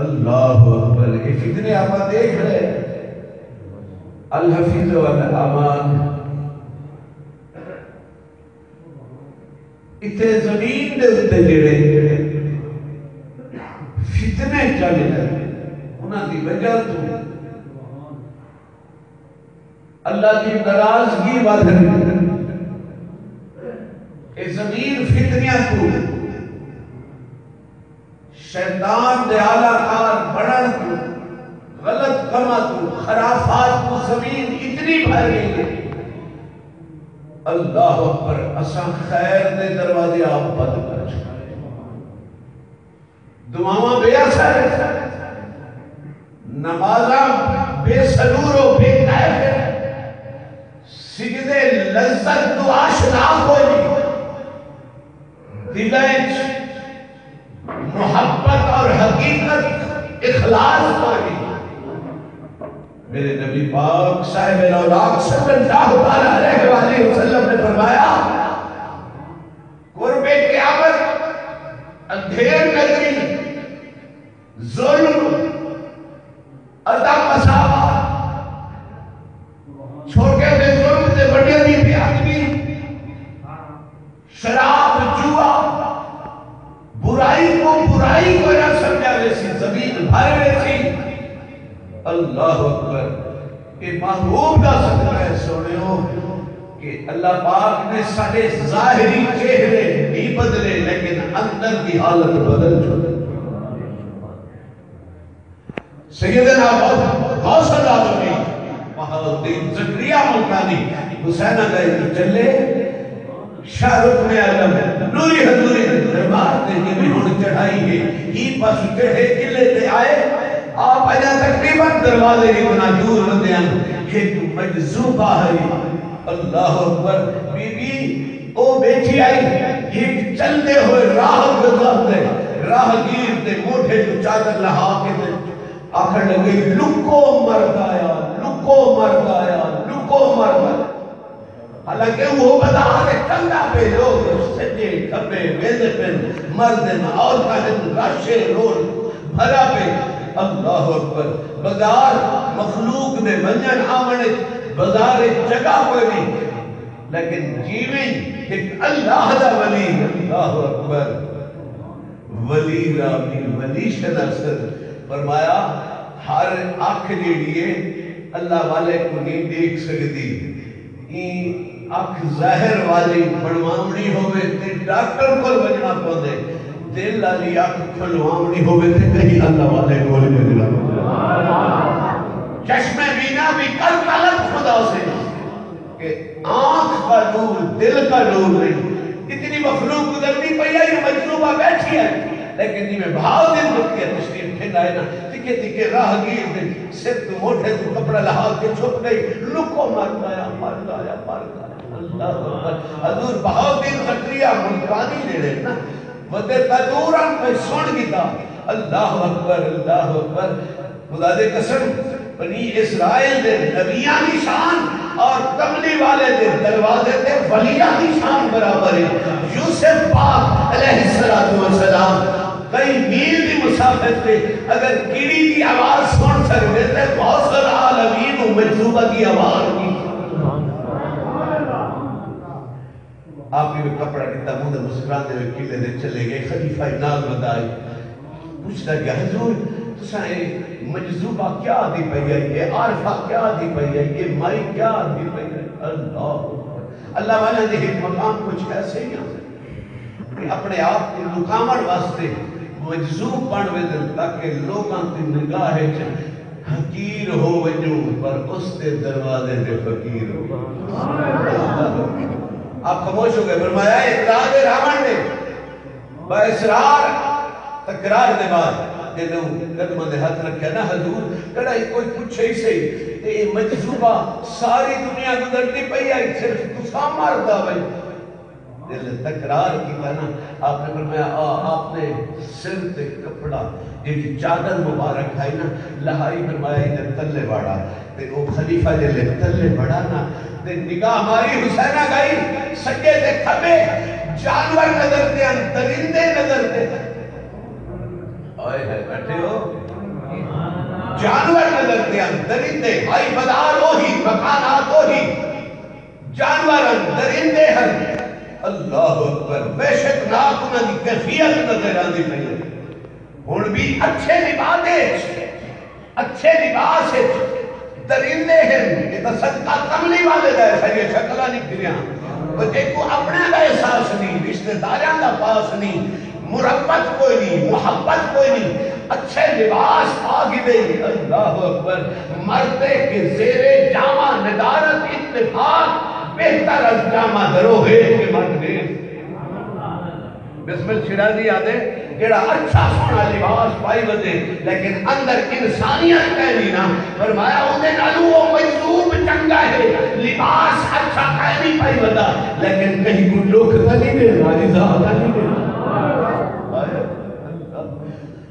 اللہ اکبر. یہ فتنے آپ دیکھ رہے ہیں. الحفیظ والامان اتنے زمین دے اتے جڑے فتنے چل رہے انہاں دی وجہ تو اللہ کی ناراضگی بڑھ رہی. اے زمین فتنیاں تو شیطان دے اعلیٰ کار بڑھن تو غلط کما تو خرافات کو زمین اتنی بھر گئی ہے. اللہ اکبر. اساں خیر دے دروازے آپ بند کر چکے. دعاواں بے اثر, نمازاں بے سرور و بے کیف, سجدے لذت تو آشنا کوئی دلائچ محبت اور حقیقت اخلاص کوئی. میرے نبی پاک صاحب الاولاق صلی اللہ علیہ وآلہ وسلم نے فرمایا قرب قیامت اندھیر نگری, ظلم, عدم مساوات, چھوٹے دے ظلم دے بڑے دی بے عدمی, شراب, جوا, برائی کو نہ سمجھا ویسی زمین بھر ویسی. اللہ اکبر. یہ محبوب کا صدقہ ہے سونے ہو کہ اللہ پاک نے سارے ظاہری چہرے نہیں بدلے لیکن اندر کی حالت بدل چھوڑے. سیدنا غوث العالمین بہاؤالدین زکریا ملتانی حسینہ گئے تو چلے شاہ رکن عالم نوری حضوری دربار نے یہ بھی ہون چڑھائی ہے ہی پاس چڑھے قلعے تے آئے. آپ اجا تقریباً دروازے کی بنا دور ہوتے ہیں. ایک مجذوبہ ہے. اللہ اکبر. بی بی او بیٹھی آئی, ایک چلتے ہوئے راہ گزرتے راہگیر دے موٹھے تو چادر لہا کے دے آخر لگے لکو مرد آیا, لکو مرد آیا, لکو مرد آیا. حالانکہ وہ بتا رہے کنگا پہ لوگ سجے کھپے ویدے پہ مردن اور کہن راشے رول بھرا پہ. اللہ اکبر. بازار مخلوق دے منجن آمنے بازار جگہ کوئی نہیں لیکن جیویں ایک اللہ دا ولی. اللہ اکبر. ولی رامی ولی شناسر فرمایا ہر آنکھ جیڑیے اللہ والے کو نہیں دیکھ سکتی. این آنکھ ظاہر والی بڑوامنی ہوئے تے ڈاکٹر کو بجنا پہنچے, دل والی آنکھ کھلوامنی ہوئے تے کہیں اللہ والے کو بجنا پہنچے. چشم بینا بھی کل طلب خدا سے کہ آنکھ کا نور دل کا نور نہیں. اتنی مخلوق گزرنی پئی ہے, یہ مجذوبہ بیٹھی ہے لیکن جی میں بھاؤ دن رکھتی ہے تشریف پھر آئے نا تکے تکے راہ گیر دے سر تو موٹھے تو کپڑا لہا کے چھپ گئی. لکو مرد آیا, مرد آیا, مرد آیا. اللہ اکبر. حضور بہاؤ دن زکریا ملتانی دے رہے نا ودے تدوران پہ سن گیتا. اللہ اکبر. اللہ اکبر. خدا دے قسم بنی اسرائیل دے نبیانی شان اور کملی والے دے دروازے دے ولیانی شان برابر ہے. یوسف پاک علیہ السلام کئی میل دی مسافت تے اگر کیڑی دی آواز سن سکتے تھے غوث العالمین و مجذوبہ کی آواز کی. آپ نے کپڑا کتا مودہ مسکراتے ہوئے قلعے دے چلے گئے. خلیفہ ناز بتائی پوچھتا کہ حضور تساں مجذوبہ کیا دی پئی ہے, یہ عارفہ کیا دی پئی ہے, یہ مائی کیا دی پئی ہے. اللہ والے نے ایک مقام کچھ ایسے ہی کہ اپنے آپ کو لکامن واسطے مجذوب بن ویدن تاکہ لوگاں تی نگاہ حقیر ہو وجو پر اس تے دروازے دے فقیر ہو. آپ خاموش ہو گئے. فرمایا اقرار رامن نے با اسرار تقرار دے بعد جنہوں قدمہ دے ہاتھ رکھیا نا حضور کڑا کوئی پوچھے ہی صحیح تے مجذوبہ ساری دنیا گزرتی پئی ہے صرف تسا ماردا بھائی. دل تقرار کیتا نا آپ نے فرمایا آپ نے سر تے کپڑا جی چادر مبارک ہے نا لہائی فرمایا ادھر تلے باڑا تے او خلیفہ جلے تلے بڑا نا تے نگاہ ہماری حسینہ گئی سجے تے کھبے جانور نظر دے درندے نظر دے آئے ہے بیٹھے ہو جانور نظر دیا درندے ہائی بدار ہوئی مکانات ہوئی جانور درندے ہیں اللہ اکبر بے شک ناک انہوں کی کیفیت نظر آندی پئی ہن بھی اچھے لباس درندے ہیں یہ تو صدقہ کملی والے دا ہے یہ شکلہ نہیں پھریا وہ دیکھو اپنے دا احساس نہیں رشتہ داریاں دا پاس نہیں مربت کوئی نہیں محبت کوئی نہیں اچھے لباس آگی دے اللہ اکبر مردے کے زیر جامع ندارت اتفاق بہتر از جامع درو ہے کہ مرد دے بسم اللہ شرازی آدھے جڑا اچھا سونا لباس پائی بدے لیکن اندر انسانیت کہنی نا فرمایا انہیں نالو وہ مجذوب چنگا ہے لباس اچھا کہنی پائی بدا لیکن کہیں کوئی لوگ نہیں دے راجزہ نہیں دے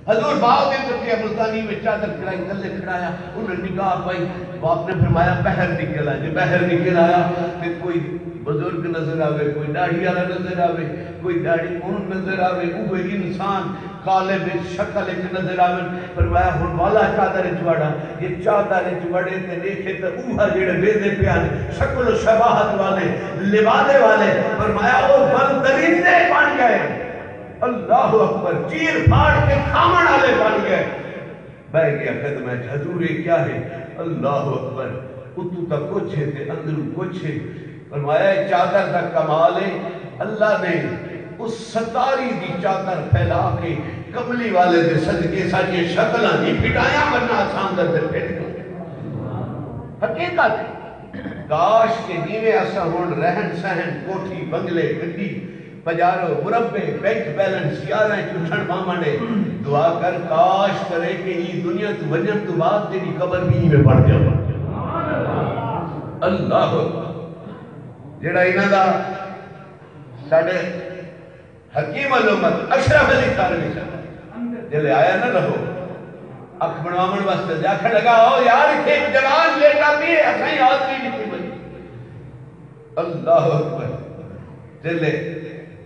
حضور باؤ دن تو کیا ملتانی میں چادر کھڑائی کلے کھڑایا انہوں نے نگاہ پائی باپ نے فرمایا بہر نکل آئے بہر نکل آیا کہ کوئی بزرگ نظر آوے کوئی داڑھی والا نظر آوے کوئی داڑھی کون نظر آوے وہ انسان کالے میں شکل ایک نظر آوے فرمایا ہن والا چادر چواڑا یہ چادر چواڑے تے دیکھے تے اوہا جڑے بیدے پیانے شکل و شباہت والے لبادے والے فرمایا وہ بندرندے بن گئے اللہ اکبر چیر پھاڑ کے کھامن آلے بن گئے بہ گیا قدم ہے حضور کیا ہے اللہ اکبر اتو تا کچھ ہے تے اندرو کچھ ہے فرمایا چادر دا کمال ہے اللہ نے اس ستاری دی چادر پھیلا کے کملی والے دے صدقے ساجے شکلہ نہیں پھٹایا ورنہ ساندر دے پھٹ گئے حقیقت کاش کے نیوے اسا ہون رہن سہن کوٹھی بنگلے گڈی پجارو مربے بینک بیلنس یارہ چٹھن مامنے دعا کر کاش کرے کہ یہ دنیا تو وجن تو بعد تیری قبر بھی میں پڑھ جاؤ اللہ جڑا انہاں دا ساڈے حکیم الامت اشرف علی تھانوی صاحب جلے آیا نہ رہو اکھ بنوامن واسطے دیکھنے لگا ہو یار ایک جوان لیٹا بھی اسائی آدمی نہیں بنی اللہ اکبر جلے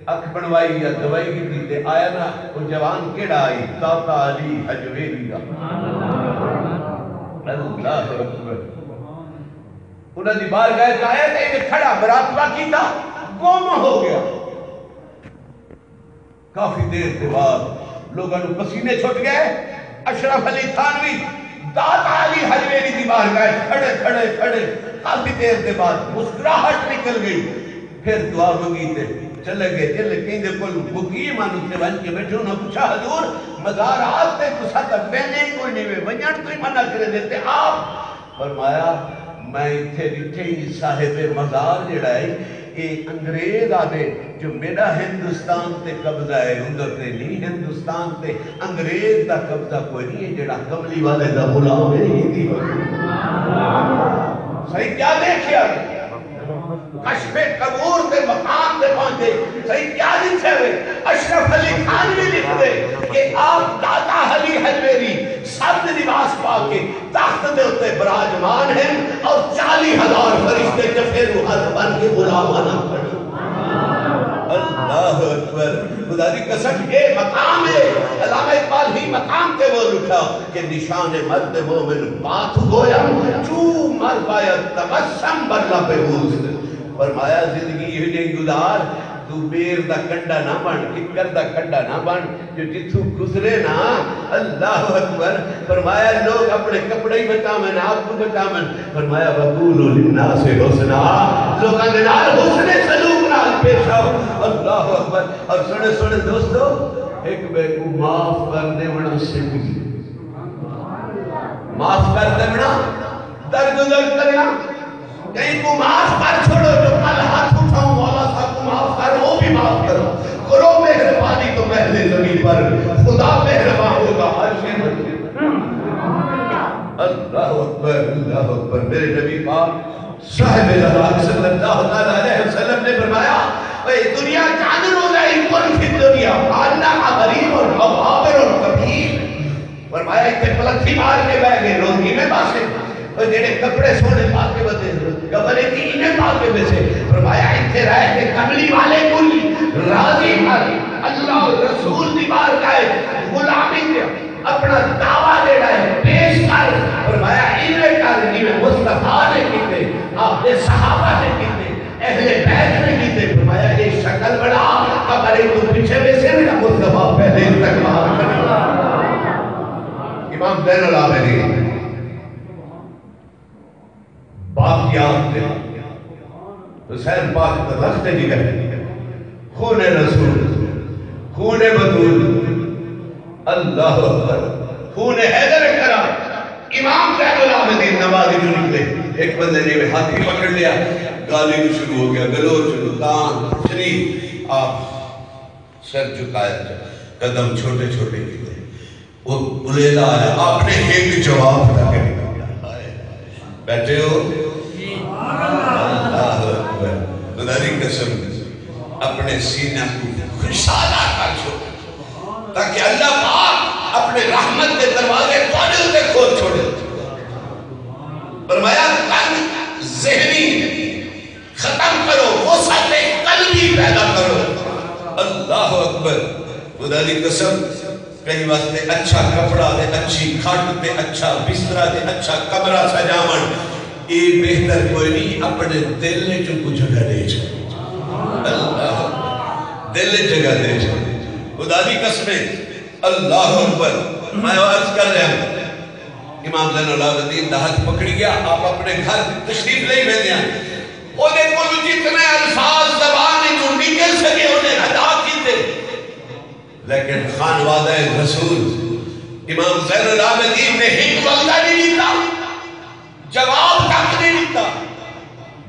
اکھ بنوائی یا دوائی کی دیتے آیا نا وہ جوان کیڑا آئی داتا علی حجویری کا اللہ اکبر انہوں نے بار گئے آیا کہ یہ کھڑا مراقبہ کی تھا گم ہو گیا کافی دیر کے بعد لوگوں نے پسینے چھوٹ گئے اشرف علی تھانوی داتا علی حجویری دی بار گئے کھڑے کافی دیر کے بعد مسکراہٹ نکل گئی پھر دعا مانگی تھے چلے گئے کہیں دے کل بکی مانو سے بن کے بیٹھو نہ پوچھا حضور مزار آتے تو ساتھ بینے کوئی نہیں ہوئے ونیان کوئی منع کرے دیتے آپ فرمایا میں تھے ریٹھے صاحب مزار جڑا ہے یہ انگریز آدھے جو میرا ہندوستان تے قبضہ ہے اندر تے نہیں ہندوستان تے انگریز دا قبضہ کوئی نہیں ہے جڑا کملی والے دا غلام ہے ہی دی صحیح کیا دیکھیا کشف قبور دے مقام دے پہنچے صحیح کیا لکھے ہوئے اشرف علی تھانوی لکھ دے کہ آپ داتا علی حجویری سبز لباس پا کے تخت دے ہوتے براجمان ہیں اور 40,000 فرشتے جفیرو حد بن کے غلامانہ پڑھیں اللہ اکبر خدا دی قسم یہ مقام ہے علامہ اقبال ہی مقام کے وہ لکھا کہ نشان مرد مومن بات گویا چو مر باید تبسم برلا پہ ہوست فرمایا زندگی یہ نہیں گزار تو بیر دا کنڈا نہ بن ککر دا کنڈا نہ بن جو جتھو گزرے نا اللہ اکبر فرمایا لوگ اپنے کپڑے ہی بتامن آپ کو بتامن فرمایا وقولو للناس حسنا لوگاں نے نال حسن سلوک نال پیش آؤ اللہ اکبر اور سنے دوستو ایک بے کو معاف کرنے وڑا سکھ معاف کرنے وڑا درگزر کرنا کہیں کو معاف کر چھوڑو جو کل ہاتھ اٹھاؤں مولا صاحب کو معاف کر وہ بھی معاف کرو کرو مہربانی تو محل زمین پر خدا مہربان ہوگا ہر شے پر اللہ اکبر میرے نبی پاک صاحب اللہ صلی اللہ علیہ وسلم نے فرمایا اے دنیا چاند روزائی کون فی دنیا آنا غریب اور حوابر اور کبیر فرمایا اتنے پلکھی مار کے بہ گئے روزی میں باسے اور جنہیں کپڑے سونے پاکے بتے کپڑے کی انہیں پاکے بسے فرمایا اتنے رہے کہ کملی والے کوئی راضی ماری اللہ رسول دی بارگاہ غلامی دے اپنا دعویٰ دے رہا ہے پیش کر فرمایا انہیں کر انہیں مصطفیٰ نے کیتے آپ نے صحابہ نے کیتے اہل بیت نے کیتے فرمایا یہ شکل بڑا ہمارے تو پیچھے میں سے میرا مصطفیٰ پہلے تک باہر کرنا امام زین العابدین باقیات دے حسین پاک کا رخت جگر خون رسول خون بطول اللہ اکبر خون حیدر کرام امام زین العابدین نمازی جو نکلے ایک بندے نے ہاتھی پکڑ لیا گالی بھی شروع ہو گیا گلوچ شروع تان شریف آپ سر جھکایا قدم چھوٹے چھوٹے کیتے وہ بلیدہ آیا آپ نے ایک جواب تھا کہ بیٹھے ہو اللہ اکبر خدا دی قسم اپنے سینہ کو خوشحالہ کر چھوڑ تاکہ اللہ پاک اپنے رحمت کے دروازے توڑے دے کھول چھوڑے فرمایا تن ذہنی ختم کرو وسعت قلبی پیدا کرو اللہ اکبر خدا دی قسم کئی واسطے اچھا کپڑا دے اچھی کھٹ دے اچھا بسترہ دے اچھا کمرہ سجاون یہ بہتر کوئی نہیں اپنے دل نے جو کچھ جگہ دے چھو اللہ دل نے جگہ دے چھو خدا دی قسمیں اللہ اکبر میں عرض کر رہا ہوں امام زین العابدین دا ہاتھ پکڑ گیا آپ اپنے گھر تشریف لے میں دیا وہ دیکھو جتنے الفاظ زبان جو نکل سکے انہیں ادا کی دے لیکن خانوادہ رسول امام زین العابدین نے ایک وقتہ نہیں لیتا جواب تک نہیں لیتا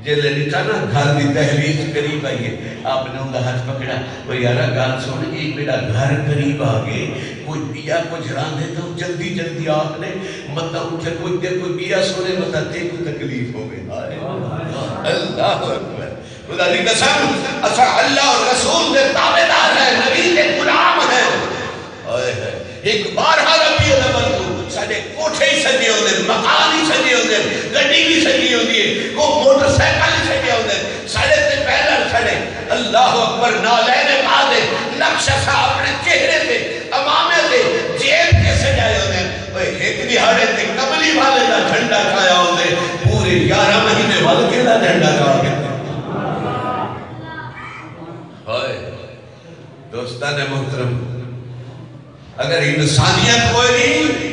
جیلے لیتا نا گھر دی تحلیل قریب آئیے آپ نے ان کا ہاتھ پکڑا وہ یارا گال سونے ایک میرا گھر قریب آگے کوئی بیا کچھ راندے تو جلدی جلدی آپ نے مطلب اٹھے کوئی دے کوئی بیا سونے مطلب تے کوئی تکلیف ہو گئے اللہ اکبر خدا دی قسم اسا اللہ اور رسول دے تابعدار ہیں نبی دے غلام ہیں ایک بارہا ربی الاول کو ساڑھے کوٹھے ہی سجے ہوندے مکان ہی سجے ہوندے گڈی بھی سجی ہوندی ہے وہ موٹر سائیکل ہی سجے ہوندے ساڑھے تے پہلر ساڑھے اللہ اکبر نالین بادے نقشہ سا اپنے چہرے تے امامے تے جیب کے سجائے ہوندے وہ ایک دہاڑے تے کملی والے دا جھنڈا کھایا ہوندے پورے 11 مہینے والکے دا جھنڈا کھایا ہوندے دوستان محترم اگر انسانیت کوئی نہیں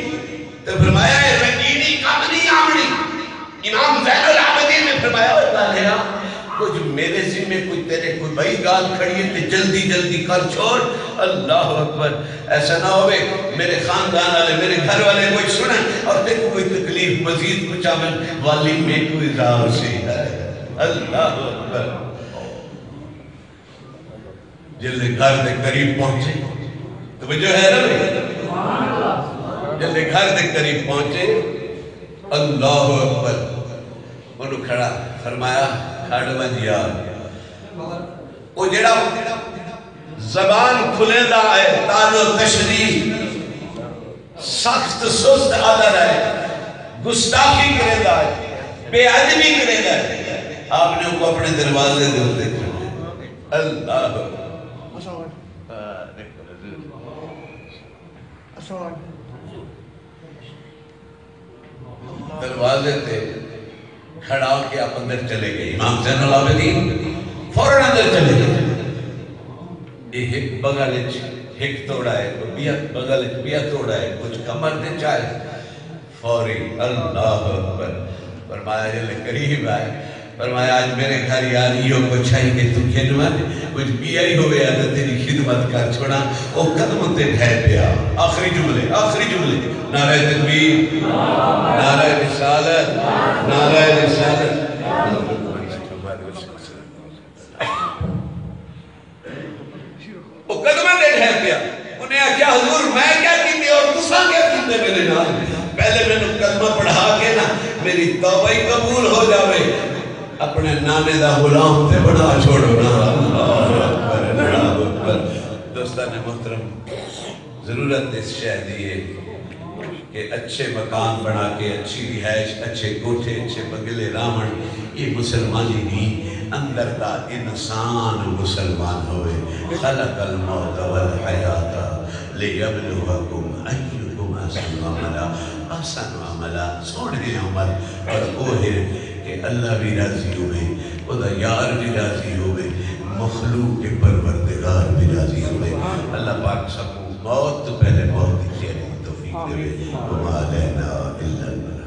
تو فرمایا ہے رنگینی کم نہیں آمنی امام زین العابدین نے فرمایا ہوتا ہے کچھ میرے ذمہ کوئی تیرے کوئی بھائی گال کھڑی ہے تو جلدی جلدی کر چھوڑ اللہ اکبر ایسا نہ ہوئے میرے خاندان والے میرے گھر والے کوئی سنیں اور دیکھو کوئی تکلیف مزید کچھ آمن والی میں کوئی راہ سے ہے اللہ اکبر جلدے گھر دے قریب پہنچے تو جو ہے نا جلدے گھر دے قریب پہنچے اللہ اکبر انہوں کھڑا فرمایا کھڑ بجیا وہ جڑا زبان کھلے دا ہے تال و تشریح سخت سست آدھر ہے گستاخی کرے دا ہے بے عدمی کرے دا ہے آپ نے ان کو اپنے دروازے دے ہوتے کھڑے اللہ اکبر دروازے تے کھڑا ہو کے آپ اندر چلے گئے امام زین العابدین فوراً اندر چلے گئے یہ ایک بغلچ ایک توڑا ہے بغلچ بیا توڑا ہے کچھ کمر دے چاہے فوری اللہ اکبر فرمایا جلے قریب آئے فرمایا آج میرے گھر یاریوں کو چاہیے تو کھنوان کچھ بیا ہی ہوئے آدھا تیری خدمت کر چھوڑا وہ قدم تے ڈھیر پیا آخری جملے نعرہ تکبیر نعرہ رسالت نعرہ رسالت وہ قدم تے ڈھیر پیا انہیں کیا حضور میں کیا کیتے اور تسا کیا کیتے میرے نام پہلے میں نے قدمہ پڑھا کے نا میری توبہ ہی قبول ہو جاوے اپنے نانے دا غلام تے بڑا چھوڑو نا اللہ اکبر دوستان محترم ضرورت اس شہدی ہے کہ اچھے مکان بنا کے اچھی رہائش اچھے کوٹھے اچھے بنگلے رامن یہ مسلمانی نہیں اندر دا انسان مسلمان ہوئے خلق الموت والحیات لیبلوکم ایکم احسن عملا احسن عملا سونے عمل اور اوہے کہ اللہ بھی راضی ہوئے خدا یار بھی راضی ہوئے مخلوق کے پروردگار بھی راضی ہوئے اللہ پاک سب کو موت تو پہلے موت کی توفیق دے وما لینا الا